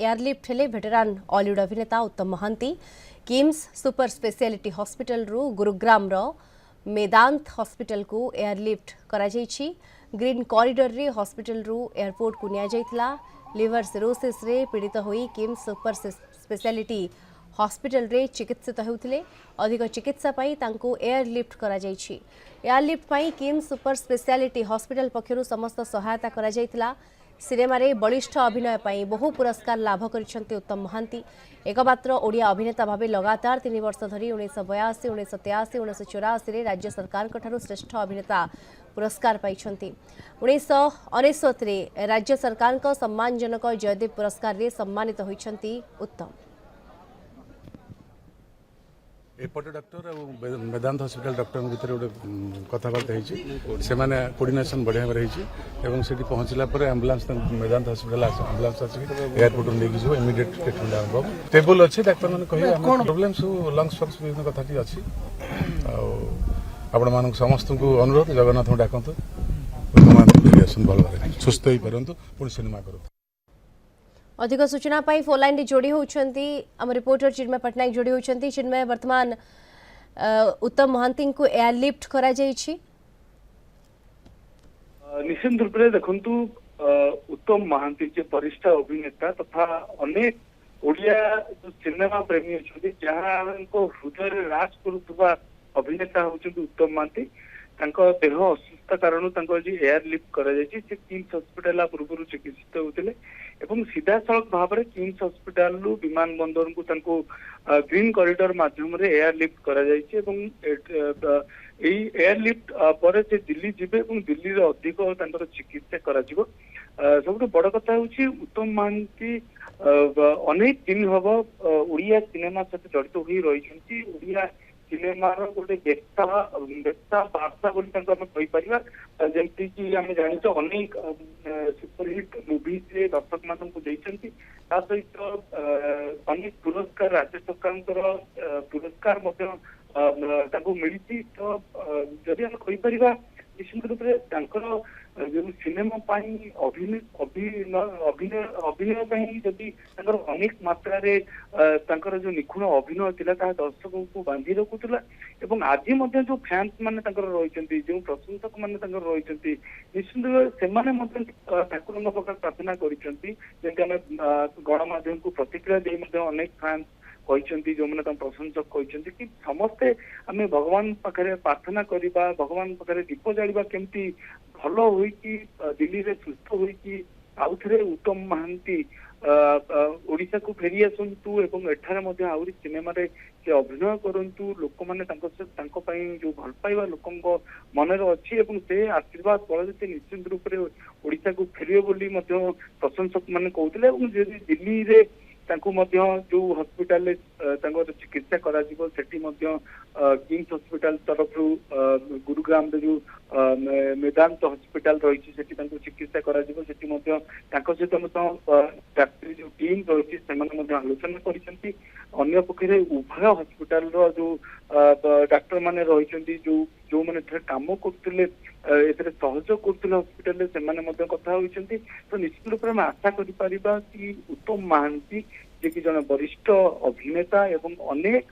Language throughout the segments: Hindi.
एयरलिफ्ट हेले भेटेरान हॉलीवुड अभिनेता Uttam Mohanty KIMS super speciality hospital रु गुरुग्राम रो मेदांत हॉस्पिटल को एयरलिफ्ट करा जायछि। ग्रीन कॉरिडोर रे हॉस्पिटल रु एयरपोर्ट को निया जायथिला। लिवर सिरोसिस रे पीड़ित होई किम्स सुपर स्पेशलिटी हॉस्पिटल रे चिकित्सित होउथिले। अधिक चिकित्सा पाई तांको एयरलिफ्ट करा जायछि। एयरलिफ्ट पाई किम्स सुपर स्पेशलिटी हॉस्पिटल पक्षरु समस्त सहायता करा जायथिला। सिनेमा रे बलिष्ठ अभिनय पाई बहु पुरस्कार लाभ करिसंती उत्तम महांती। एकमात्र ओडिया अभिनेता भाबे लगातार 3 वर्ष धरी 1982, 1983, 1984 रे राज्य सरकार कठारु श्रेष्ठ अभिनेता पुरस्कार पाइछंती। 1999 रे राज्य सरकार को सम्मानजनक जयदेव पुरस्कार रे सम्मानित होइछंती उत्तम। एपटे डॉक्टर और मेदांत हॉस्पिटल डॉक्टर भितर गोटे कथबार्ता से कोऑर्डिनेशन बढ़िया रही पहुंचला एम्बुलेंस मेदांत हॉस्पिटल एम्बुलेंस एयरपोर्ट लेकिन जो इमिडिएट ट्रीटमेंट आरंभ स्टेबल अच्छे डाक्तर मैंने कहे प्रोब्लेम सब लंग्स फंग्स विभिन्न कथा अच्छी आपण मान समस्त को अनुरोध जगन्नाथ डाकतु भल सुस्थ हो पारतु पुणी सिनेमा करूँ। अधिक सूचना पाई फोन लाइन रे जोड़ी होउछंती हम रिपोर्टर चिन्मय पटनायक जोड़ी होउछंती। चिन्मय वर्तमान उत्तम महांती को एयरलिफ्ट करा जायछि। निश्चित रूप से देखंतु उत्तम महांती जे वरिष्ठ अभिनेता तथा अनेक ओडिया जो सिनेमा प्रेमी अछंती जहां को हृदय राज करुवा अभिनेता होउछंती उत्तम महांती। तांको देह असुस्थ कारण तांको जी एयरलिफ्ट करा जायछि। से किम्स हॉस्पिटल पूर्व चिकित्सित होउतिले एवं सीधा सड़क भाव में किम्स हॉस्पिटल विमान बंदर को तांको ग्रीन कॉरिडोर माध्यम रे एयरलिफ्ट करा जायछि एवं एयरलिफ्ट पर से दिल्ली जिबे एवं दिल्ली रे अधिक तांकर चिकित्सा करा जिवो। सबटु बड़ कथा होछि उत्तम महांती अनेक दिन हब ओडिया सिनेमा सहित जड़ित होई रहिछंती। ओडिया सिनेमार गोटे व्यक्ता वार्ता बोली कही पार जमती कि आम जानी अनेक सुपरहिट मुवीज दर्शक मान सहित अनेक पुरस्कार राज्य सरकार पुरस्कार मिली। तो जदि आम कहीपर निश्चित रूप से जो सिनेमा अभिनय जदि अनेक मात्रा जो निखुण अभिनय थिला दर्शकों को बांधि रखुला एवं आज जो फैंस माने रही जो प्रशंसक माने रही निश्चित से ठाकुर प्रकार प्रार्थना कर गणमाध्यम को प्रतिक्रिया दे अनेक फैंस कहते जो मैंने प्रशंसक कहते कि समस्ते आम भगवान पाखे प्रार्थना करवा भगवान पाखे दीप जाड़ा केमती भल हो दिल्ली रे सुस्थ हो आउ थे उत्तम महांती ओडिशा को फेरी आसतु एवं एठारे आहरी सिनेमा रे से अभिनय करंतु लोक माने जो भल पाइबा लोक मन अच्छी एवं से आशीर्वाद बल से निश्चित रूप से ओडिशा को फेरिए बोली प्रशंसक माने कहते दिल्ली रे जो हॉस्पिटल चिकित्सा करा किम्स हॉस्पिटल तरफ गुरुग्राम जो मेदांत हॉस्पिटल रही चिकित्सा करा सहित डाक्तरी जो टीम रही आलोचना कर पक्षे उभय हॉस्पिटल जो डाक्टर माने रही जो मैंने काम करते सहयोग करते हॉस्पिटल से कथा होती। तो निश्चित रूप से आशा करि कि उत्तम महांती जे कि जन वरिष्ठ अभिनेता एवं अनेक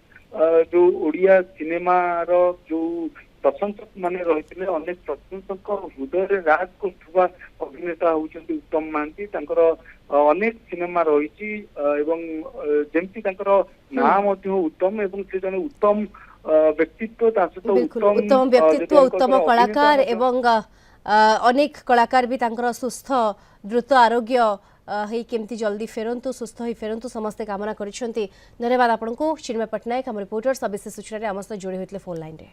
जो ओडिया सिनेमार जो प्रशंसक माने रही अनेक प्रशंसक हृदय राज कर अभिनेता होउछंती उत्तम महांती। अनेक सिनेमा रही जमती ना उत्तम एवं से जन उत्तम व्यक्तित्व उत्तम व्यक्तित्व उत्तम कलाकार एवं अनेक कलाकार भी सुस्थ द्रुत आरोग्य केमती जल्दी फेरंतु सुस्थ हो फेरंतु समस्ते कामना करिसेंती। धन्यवाद आपको चिन्मय पटनायक हम रिपोर्टर सविशेष सूचना आम सहित जोड़ी होते फोन लाइन रे।